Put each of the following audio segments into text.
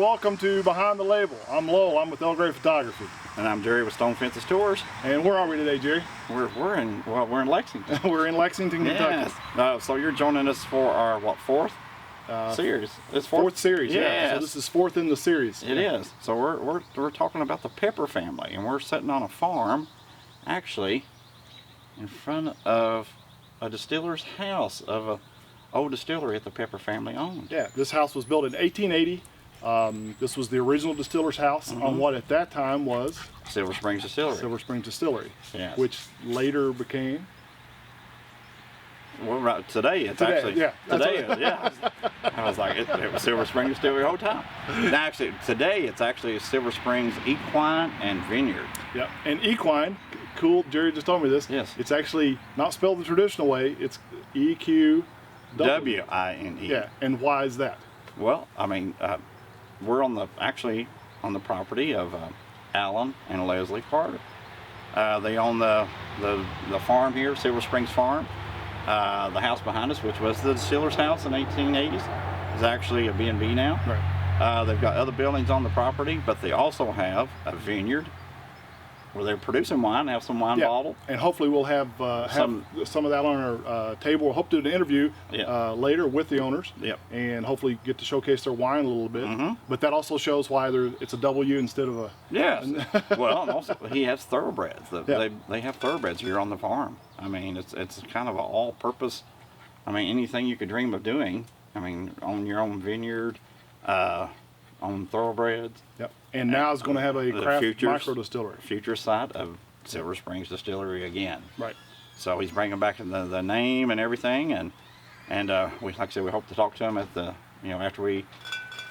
welcome to Behind the Label. I'm Lowell, I'm with Elgray Photography. And I'm Jerry with Stone Fences Tours. And where are we today, Jerry? We're in Lexington. We're in Lexington, Kentucky. Yes. So you're joining us for our fourth series? It's fourth series. Yes. Yeah. So this is fourth in the series. It is. So we're talking about the Pepper family, and we're sitting on a farm, actually, in front of a distiller's house of a old distillery that the Pepper family owned. Yeah. This house was built in 1880. This was the original distiller's house on what at that time was Silver Springs Distillery. Silver Springs Distillery, Yes. which later became. Well, right today it's actually I was like it was Silver Springs Distillery the whole time. Now, actually, today it's actually Silver Springs Equine and Vineyard. Yeah, and equine, cool. Jerry just told me this. Yes. It's actually not spelled the traditional way. It's EQWINE. Yeah, and why is that? Well, I mean, we're actually on the property of Alan and Leslie Carter. They own the farm here, Silver Springs Farm. The house behind us, which was the distiller's house in the 1880s, is actually a B&B now. Right. They've got other buildings on the property, but they also have a vineyard where they're producing wine. They have some wine bottled. And hopefully we'll have some of that on our table. We'll hope to do an interview later with the owners. Yep. And hopefully get to showcase their wine a little bit. But that also shows why it's a W instead of a... Yes. Well, and also he has thoroughbreds. They have thoroughbreds here on the farm. I mean, it's kind of an all-purpose. I mean, anything you could dream of doing. I mean, own your own vineyard, own thoroughbreds. Yep. And now it's going to have a craft micro distillery. Future site of Silver Springs Distillery again. Right. So he's bringing back the name and everything, and like I said, we hope to talk to him at after we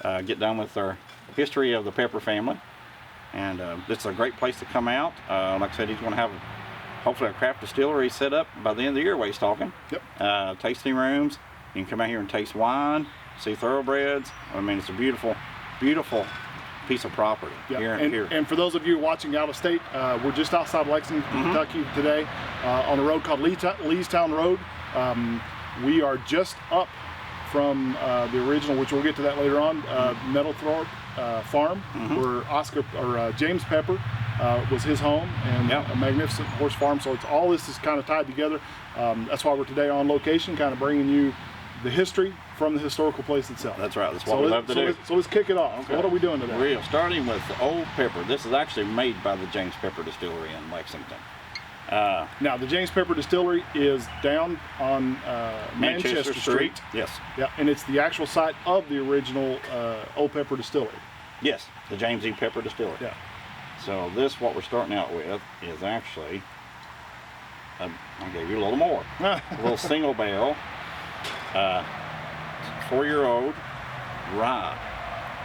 get done with our history of the Pepper family. And it's a great place to come out. Like I said, he's going to have hopefully a craft distillery set up by the end of the year. While he's talking. Yep. Tasting rooms. You can come out here and taste wine, see thoroughbreds. I mean, it's a beautiful, beautiful piece of property here. And for those of you watching out of state, we're just outside Lexington, Kentucky today on a road called Leestown Road. We are just up from the original, which we'll get to that later on, Meadowthorpe Farm, where James Pepper was his home, and a magnificent horse farm. So all this is kind of tied together. That's why we're today on location, kind of bringing you the history from the historical place itself. That's right. That's what we love to do. So let's kick it off. Okay. What are we doing today? We're starting with the Old Pepper. This is actually made by the James Pepper Distillery in Lexington. Now, the James Pepper Distillery is down on Manchester Street. Yes. Yeah, and it's the actual site of the original Old Pepper Distillery. Yes, the James E. Pepper Distillery. Yeah. So what we're starting out with is actually, I gave you a little more. A little single barrel, 4-year-old rye.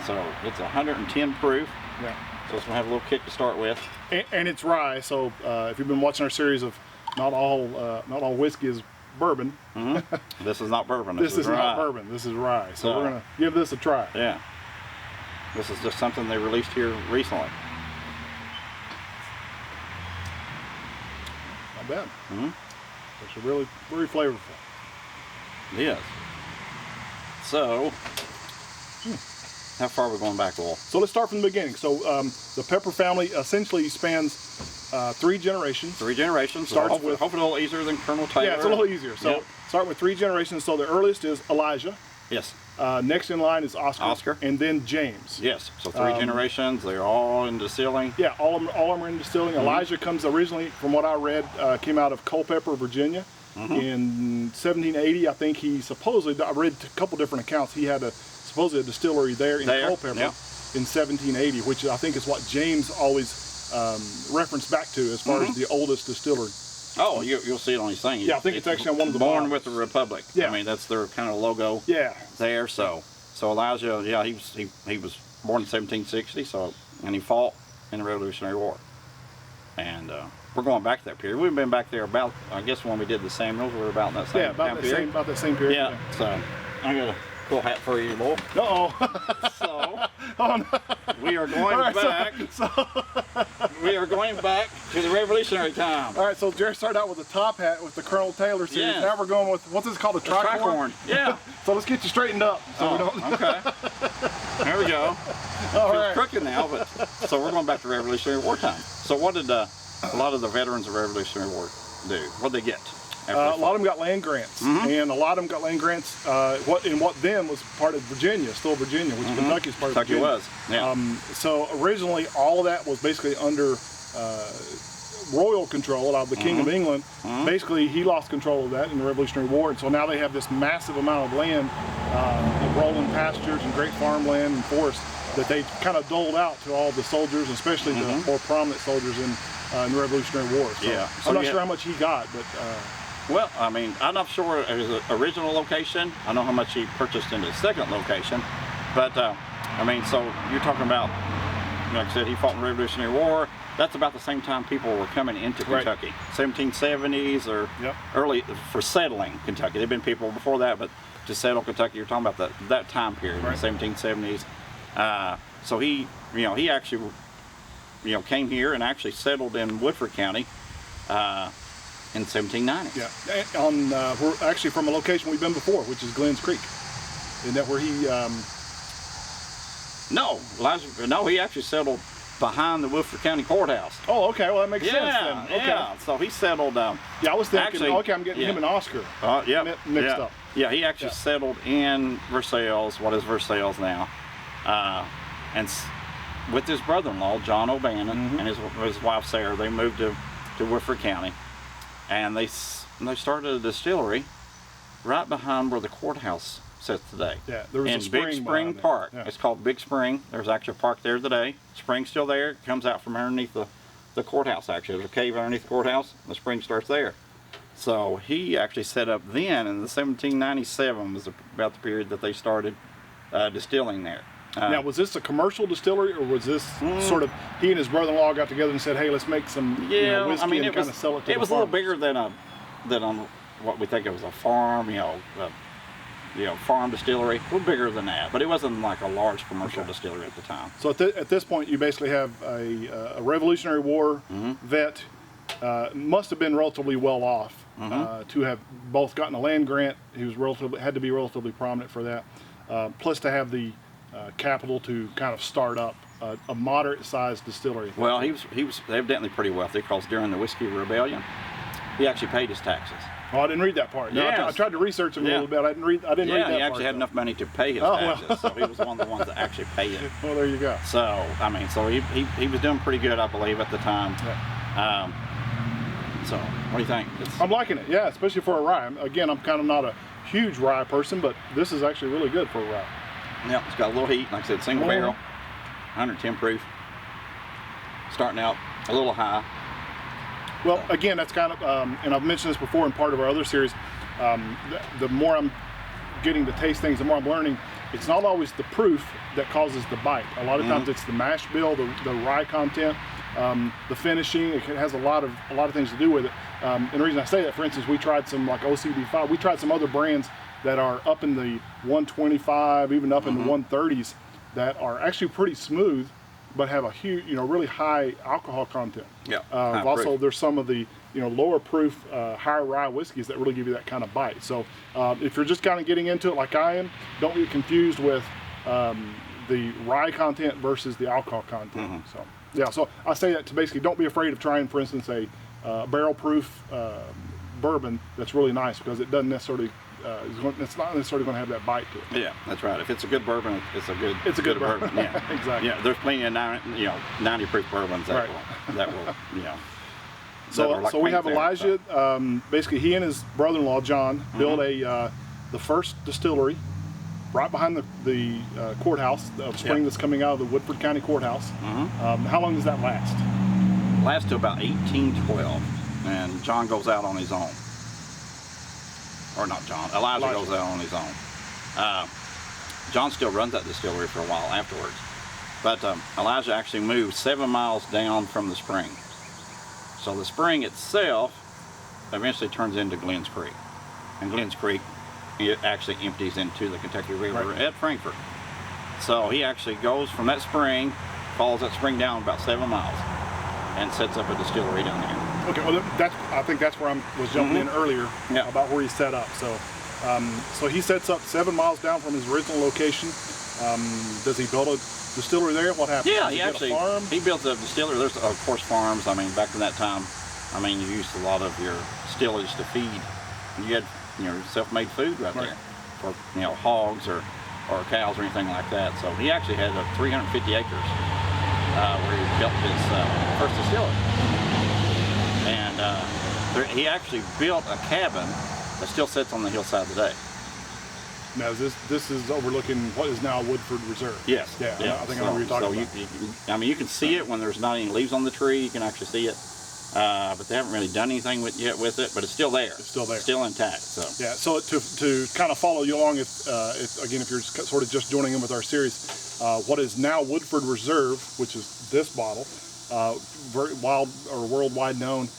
So it's 110 proof. Yeah. So it's going to have a little kick to start with. And it's rye. So if you've been watching our series of not all whiskey is bourbon. This is not bourbon. This is not bourbon. This is rye. So we're going to give this a try. Yeah. This is just something they released here recently. Not bad. It's really very flavorful. Yes. So, how far are we going back, Will? So let's start from the beginning. So the Pepper family essentially spans 3 generations. 3 generations. Starts with hopefully a little easier than Colonel Taylor. Yeah, it's a little easier. So start with 3 generations. So the earliest is Elijah. Yes. Next in line is Oscar. And then James. Yes. So 3 generations. They're all in distilling. Yeah, all of them are in distilling. Elijah comes originally, from what I read, came out of Culpeper, Virginia. In 1780, I think he supposedly, I read a couple different accounts, he had supposedly a distillery there in Culpeper in 1780, which I think is what James always referenced back to as far as the oldest distillery. Oh, you'll see it on his thing. Yeah, I think it's actually on one of the Born bottles. with the Republic. Yeah. I mean, that's their kind of logo there. So Elijah, he was born in 1760, and he fought in the Revolutionary War. And we're going back to that period. We've been back there about, I guess when we did the Samuels, we were about in that same time period. About that same period. Yeah. So I got a cool hat for you, Lowell. So we are going back. We are going back to the Revolutionary time. All right, so Jerry started out with the top hat with the Colonel Taylor series. Yes. Now we're going with, what's this called, a tricorn? Yeah. So let's get you straightened up. So we don't... Okay. There we go. All feels right. crooked now, but so we're going back to Revolutionary War time. So what did a lot of the veterans of Revolutionary War do? What did they get? after A they lot of them got land grants, and a lot of them got land grants. What then was part of Virginia, still Virginia, which Kentucky is part of Kentucky Virginia. was, yeah. So originally, all of that was basically under royal control of the King of England. Basically, he lost control of that in the Revolutionary War, and so now they have this massive amount of land, rolling pastures and great farmland and forests that they kind of doled out to all the soldiers, especially the more prominent soldiers in the Revolutionary War. So Yeah. I'm not sure how much he got, but. Well, I mean, I'm not sure his original location. I know how much he purchased in his second location, but I mean, so you're talking about, like I said, he fought in the Revolutionary War. That's about the same time people were coming into Kentucky, 1770s or early for settling Kentucky. There've been people before that, but to settle Kentucky, you're talking about that time period, the 1770s. So he, he actually, came here and actually settled in Woodford County. In 1790. Yeah, we're actually from a location we've been before, which is Glens Creek. Isn't that where he? No, he actually settled behind the Woodford County Courthouse. Oh, okay. Well, that makes sense then. Okay. Yeah. So he settled. Yeah, I was thinking. Actually, okay, I'm getting him and Oscar. Mixed up. Yeah, he actually settled in Versailles, what is Versailles now, with his brother-in-law John O'Bannon and his wife Sarah. They moved to Woodford County. And they started a distillery right behind where the courthouse sits today. Yeah, there was in a spring Big Spring Park. Yeah. It's called Big Spring. There's actually a park there today. Spring's still there. It comes out from underneath the courthouse. Actually, there's a cave underneath the courthouse. The spring starts there. So he actually set up then, in the 1797 was about the period that they started distilling there. Now, was this a commercial distillery, or was this sort of he and his brother-in-law got together and said, "Hey, let's make some whiskey and kind of sell it to the It was a little farmers"? bigger than what we think of as a farm, farm distillery. A little bigger than that, but it wasn't like a large commercial distillery at the time. So at this point, you basically have a Revolutionary War vet, must have been relatively well off to have both gotten a land grant. He was had to be relatively prominent for that, plus to have the capital to kind of start up a moderate-sized distillery. Well, he was evidently pretty wealthy because during the Whiskey Rebellion, he actually paid his taxes. Oh, I didn't read that part. No, I tried to research him a little bit. I didn't read that part. Yeah, he actually had enough money to pay his taxes, so he was one of the ones that actually paid it. Well, there you go. So, I mean, he was doing pretty good, I believe, at the time. Yeah. So, what do you think? I'm liking it, yeah, especially for a rye. Again, I'm kind of not a huge rye person, but this is actually really good for a rye. Yeah, it's got a little heat, like I said, single barrel, 110 proof, starting out a little high. Well, again, that's kind of, and I've mentioned this before in part of our other series, the more I'm getting to taste things, the more I'm learning, it's not always the proof that causes the bite. A lot of times it's the mash bill, the rye content, the finishing. It has a lot of things to do with it. And the reason I say that, for instance, we tried some like OCB5. We tried some other brands that are up in the 125, even up in the 130s, that are actually pretty smooth, but have a huge, really high alcohol content. Yeah. Also, there's some of the, lower proof, higher rye whiskeys that really give you that kind of bite. So, if you're just kind of getting into it like I am, don't get confused with the rye content versus the alcohol content. So, yeah. So I say that to basically don't be afraid of trying, for instance, a barrel proof bourbon that's really nice, because it doesn't necessarily. It's not necessarily going to have that bite to it. Yeah, that's right. If it's a good bourbon, it's a good bourbon. Yeah, exactly. Yeah, there's plenty of 90 proof bourbons that will. So we have Elijah. Basically, he and his brother-in-law John built the first distillery right behind the courthouse of spring that's coming out of the Woodford County Courthouse. How long does that last? Lasts to about 1812, and John goes out on his own. Or not John, Elijah goes out on his own. John still runs that distillery for a while afterwards. But Elijah actually moved 7 miles down from the spring. So the spring itself eventually turns into Glens Creek. And Glens Creek, it actually empties into the Kentucky River at Frankfort. So he actually goes from that spring, follows that spring down about 7 miles, and sets up a distillery down there. Okay, well, I think that's where I was jumping in earlier about where he set up. So, so he sets up 7 miles down from his original location. Does he build a distillery there? What happened? Yeah, Did he get a actually farm? he built a distillery. There's of course farms. I mean, back in that time, I mean, you used a lot of your distilleries to feed. You had self-made food right there for hogs or cows or anything like that. So he actually had 350 acres where he built his first distillery, and he actually built a cabin that still sits on the hillside today. Now, this is overlooking what is now Woodford Reserve. Yes. Yeah. I think I know what you're talking about. You can see it when there's not any leaves on the tree. You can actually see it, but they haven't really done anything yet with it. But it's still there. It's still there. Still intact. So. Yeah. So to kind of follow you along, if you're sort of just joining in with our series, what is now Woodford Reserve, which is this bottle, very worldwide known.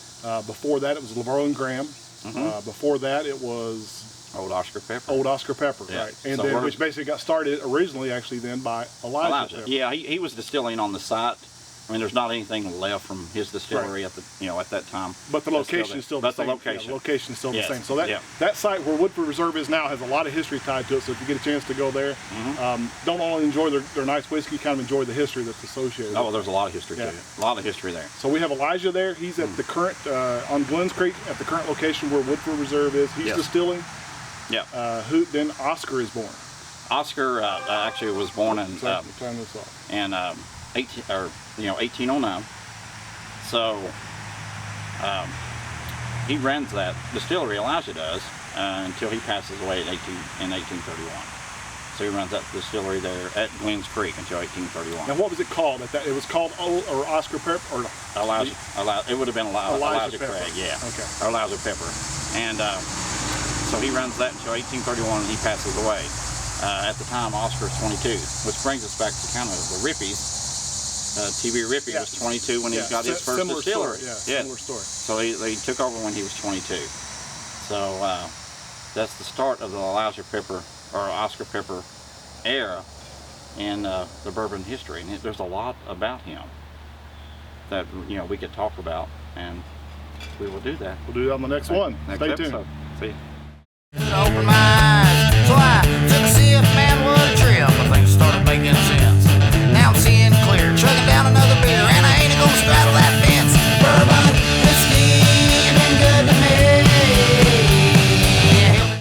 Before that, it was LaVergne and Graham. Before that, it was Old Oscar Pepper. Old Oscar Pepper, yeah. right? And so then which basically got started originally, actually, then by Elijah Pepper. Yeah, he was distilling on the site. I mean, there's not anything left from his distillery at the at that time. But the location is still the same. The location. Yeah, the location is still yes. the same. So that site where Woodford Reserve is now has a lot of history tied to it. So if you get a chance to go there, don't only enjoy their nice whiskey, kind of enjoy the history that's associated. Oh, there's a lot of history to it. A lot of history there. So we have Elijah there. He's at the current on Glens Creek at the current location where Woodford Reserve is. He's distilling. Yeah. Then Oscar is born. Oscar actually was born in 1809. So he runs that distillery, Elijah does, until he passes away in 1831. So he runs that distillery there at Glens Creek until 1831. Now, what was it called? It was called Oscar Pepper or Elijah. It would have been Elijah Pepper. Craig, yeah. Okay. Or Elijah Pepper, and so he runs that until 1831, and he passes away. At the time, Oscar is 22, which brings us back to kind of the Rippies. T.B. Rippey was 22 when he got his first distillery. Similar story. So they took over when he was 22. So that's the start of the Elijah Pepper or Oscar Pepper era in the bourbon history. And there's a lot about him that we could talk about, and we will do that. We'll do that on the next one. Next Stay episode. tuned. See you.